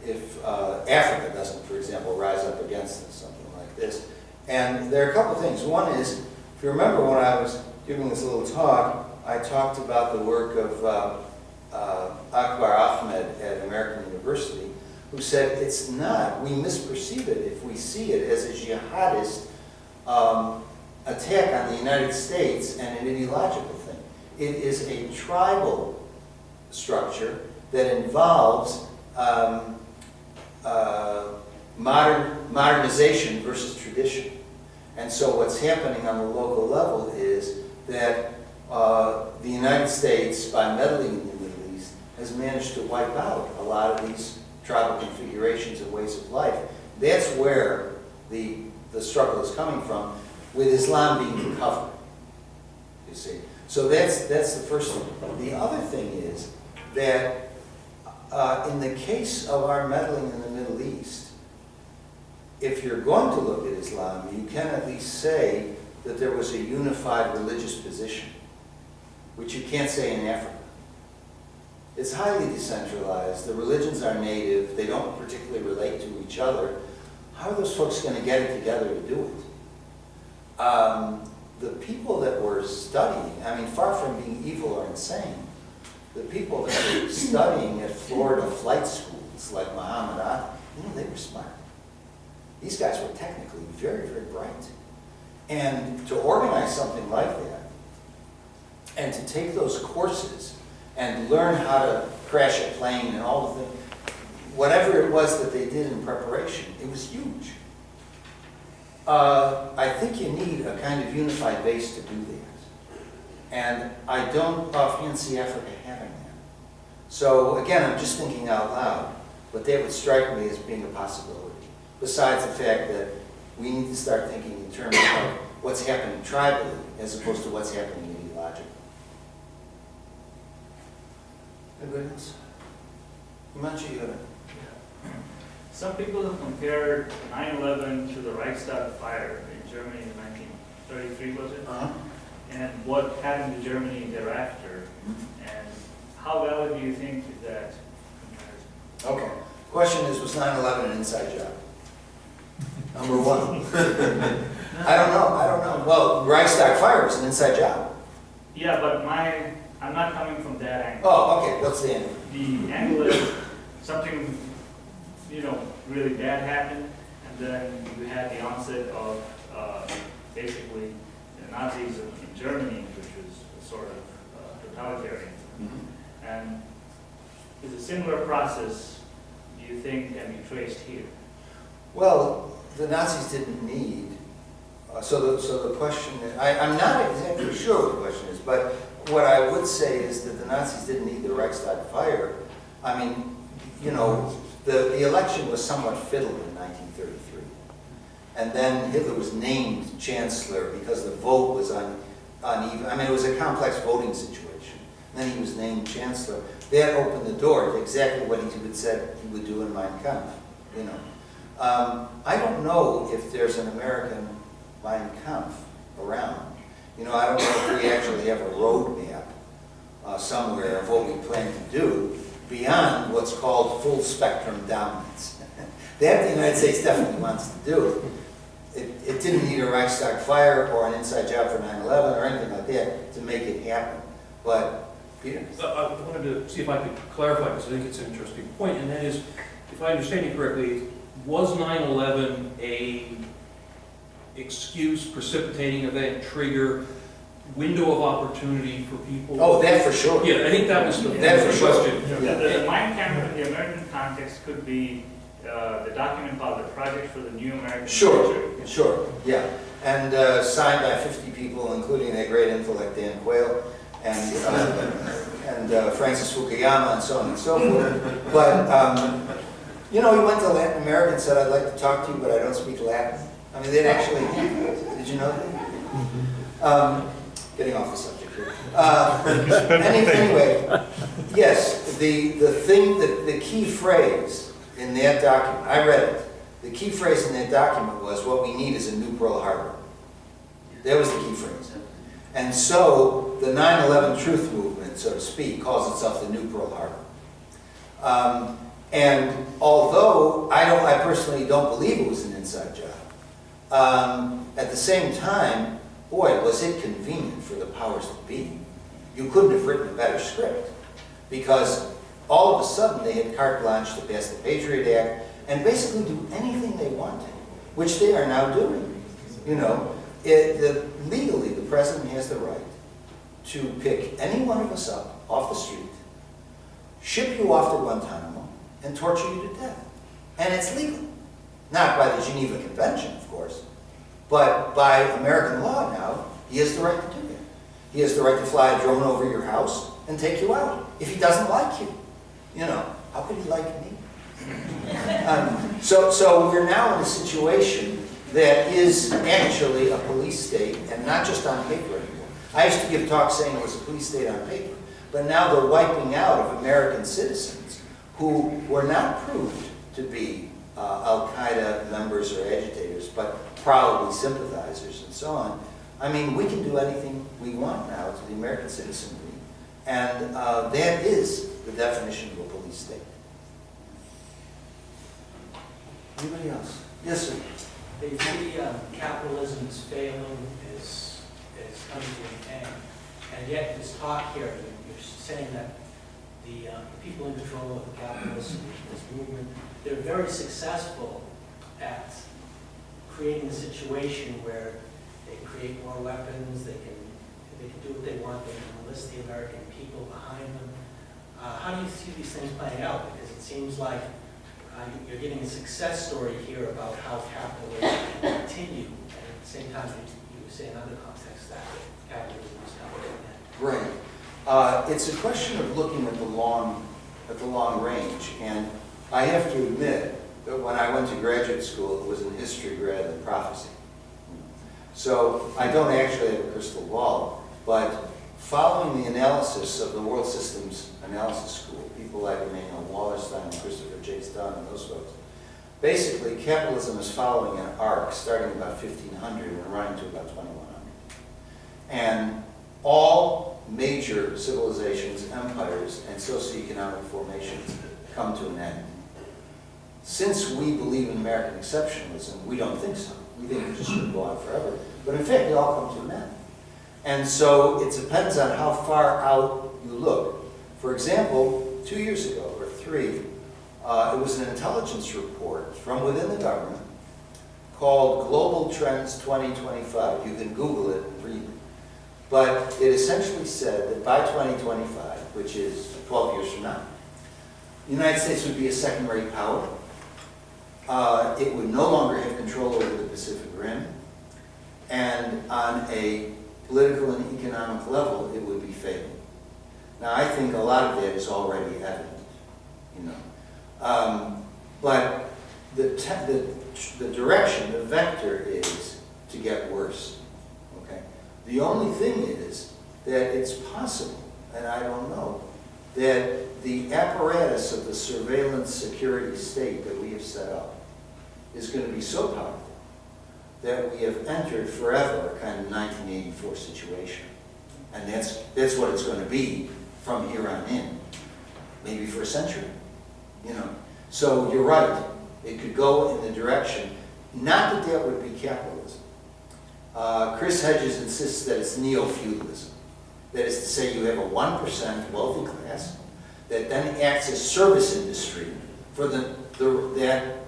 Speaker 1: if Africa doesn't, for example, rise up against us, something like this? And there are a couple of things. One is, if you remember when I was giving this little talk, I talked about the work of Akbar Ahmed at American University, who said it's not, we misperceive it if we see it as a jihadist attack on the United States and an ideological thing. It is a tribal structure that involves modernization versus tradition. And so what's happening on the local level is that the United States, by meddling in the Middle East, has managed to wipe out a lot of these tribal configurations and ways of life. That's where the struggle is coming from, with Islam being recovered, you see. So that's the first thing. The other thing is that in the case of our meddling in the Middle East, if you're going to look at Islam, you can at least say that there was a unified religious position, which you can't say in Africa. It's highly decentralized. The religions are native. They don't particularly relate to each other. How are those folks going to get it together to do it? The people that were studying, I mean, far from being evil or insane, the people that were studying at Florida flight schools like Muhammad Ali, they were smart. These guys were technically very, very bright. And to organize something like that, and to take those courses and learn how to crash a plane and all the things, whatever it was that they did in preparation, it was huge. I think you need a kind of unified base to do that. And I don't offhand see Africa having that. So again, I'm just thinking out loud, but that would strike me as being a possibility. Besides the fact that we need to start thinking in terms of what's happening tribally as opposed to what's happening ideologically. Anybody else? Himanshu, you got it.
Speaker 4: Some people have compared 9/11 to the Reichstag fire in Germany in 1933, was it? And what happened to Germany thereafter, and how valid do you think is that comparison?
Speaker 1: Okay. Question is, was 9/11 an inside job? Number one. I don't know. Well, Reichstag fire was an inside job.
Speaker 4: Yeah, but I'm not coming from that angle.
Speaker 1: Oh, okay. What's the angle?
Speaker 4: The angle is something, really bad happened, and then you had the onset of basically the Nazis in Germany, which was a sort of totalitarian.
Speaker 1: Mm-hmm.
Speaker 4: And is a similar process, do you think, can be traced here?
Speaker 1: Well, the Nazis didn't need, so the question, I'm not exactly sure what the question is, but what I would say is that the Nazis didn't need the Reichstag fire. I mean, the election was somewhat fiddled in 1933. And then Hitler was named chancellor because the vote was uneven. I mean, it was a complex voting situation. And then he was named chancellor. That opened the door to exactly what he had said he would do in Mein Kampf, I don't know if there's an American Mein Kampf around. I don't know if we actually have a roadmap somewhere of what we plan to do beyond what's called full spectrum dominance. That the United States definitely wants to do. It didn't need a Reichstag fire or an inside job for 9/11 or anything like that to make it happen. But, Peter?
Speaker 8: I wanted to see if I could clarify, because I think it's an interesting point, and that is, if I understand you correctly, was 9/11 a excuse, precipitating event, trigger, window of opportunity for people?
Speaker 1: Oh, that for sure.
Speaker 8: Yeah, I think that was the question.
Speaker 1: Yeah.
Speaker 4: The Mein Kampf in the American context could be the document called the Project for the New American Future.
Speaker 1: Sure, yeah. And signed by 50 people, including that great intellect Dan Quayle and Francis Fukuyama and so on and so forth. But, he went to Latin America and said, I'd like to talk to you, but I don't speak Latin. I mean, that actually happened. Did you know that? Getting off the subject here. Anyway, yes, the key phrase in that document, I read it, the key phrase in that document was, what we need is a new Pearl Harbor. That was the key phrase. And so, the 9/11 truth movement, so to speak, calls itself the new Pearl Harbor. And although I personally don't believe it was an inside job, at the same time, boy, was it convenient for the powers that be. You couldn't have written a better script, because all of a sudden they had carte blanche to pass the Patriot Act and basically do anything they wanted, which they are now doing. Legally, the president has the right to pick any one of us up off the street, ship you off to Guantanamo, and torture you to death. And it's legal. Not by the Geneva Convention, of course, but by American law now, he has the right to do that. He has the right to fly a drone over your house and take you out if he doesn't like you. How could he like me? So we're now in a situation that is actually a police state, and not just on paper anymore. I used to give talks saying it was a police state on paper, but now they're wiping out of American citizens who were not proved to be Al-Qaeda members or agitators, but probably sympathizers and so on. I mean, we can do anything we want now to the American citizenry, and that is the definition of a police state. Anybody else? Yes, sir.
Speaker 9: They see capitalism is failing, is coming to an end, and yet this talk here, you're saying that the people in control of the capitalists, this movement, they're very successful at creating a situation where they create more weapons, they can do what they want, they can enlist the American people behind them. How do you see these things playing out? Because it seems like you're getting a success story here about how capitalism can continue, and at the same time you say in other contexts that capitalism is coming to an end.
Speaker 1: Right. It's a question of looking at the long range, and I have to admit that when I went to graduate school, it was in history rather than prophecy. So I don't actually have a crystal ball, but following the analysis of the World Systems Analysis School, people like Emmanuel Wallerstein and Christopher Chase Dunn and those folks, basically capitalism is following an arc starting about 1500 and running to about 2100. And all major civilizations, empires, and socioeconomic formations come to an end. Since we believe in American exceptionalism, we don't think so. We think it's just going to go on forever. But in fact, they all come to an end. And so it depends on how far out you look. For example, 2 years ago, or 3, it was an intelligence report from within the government called Global Trends 2025. You can Google it and read it. But it essentially said that by 2025, which is 12 years from now, the United States would be a second-rate power. It would no longer have control over the Pacific Rim. And on a political and economic level, it would be failing. Now, I think a lot of that is already evident, you know. But the direction, the vector is to get worse, okay? The only thing is that it's possible, and I don't know, that the apparatus of the surveillance security state that we have set up is going to be so powerful that we have entered forever a kind of 1984 situation. And that's what it's going to be from here on in, maybe for a century, you know. So you're right, it could go in the direction, not that that would be capitalism. Chris Hedges insists that it's neo-feudalism. That is to say you have a 1% wealthy class that then acts as service industry for the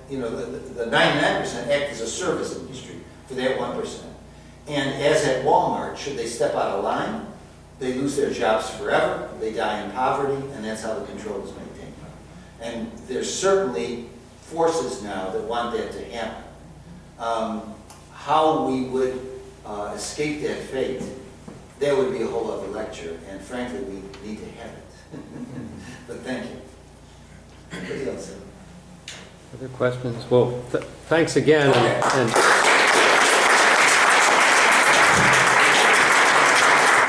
Speaker 1: 99% act as a service industry for that 1%. And as at Walmart, should they step out of line, they lose their jobs forever, they die in poverty, and that's how the control is maintained. And there's certainly forces now that want that to happen. How we would escape that fate, that would be a whole other lecture, and frankly, we need to have it. But thank you. Anybody else?
Speaker 5: Other questions? Well, thanks again.
Speaker 1: Okay.
Speaker 5: And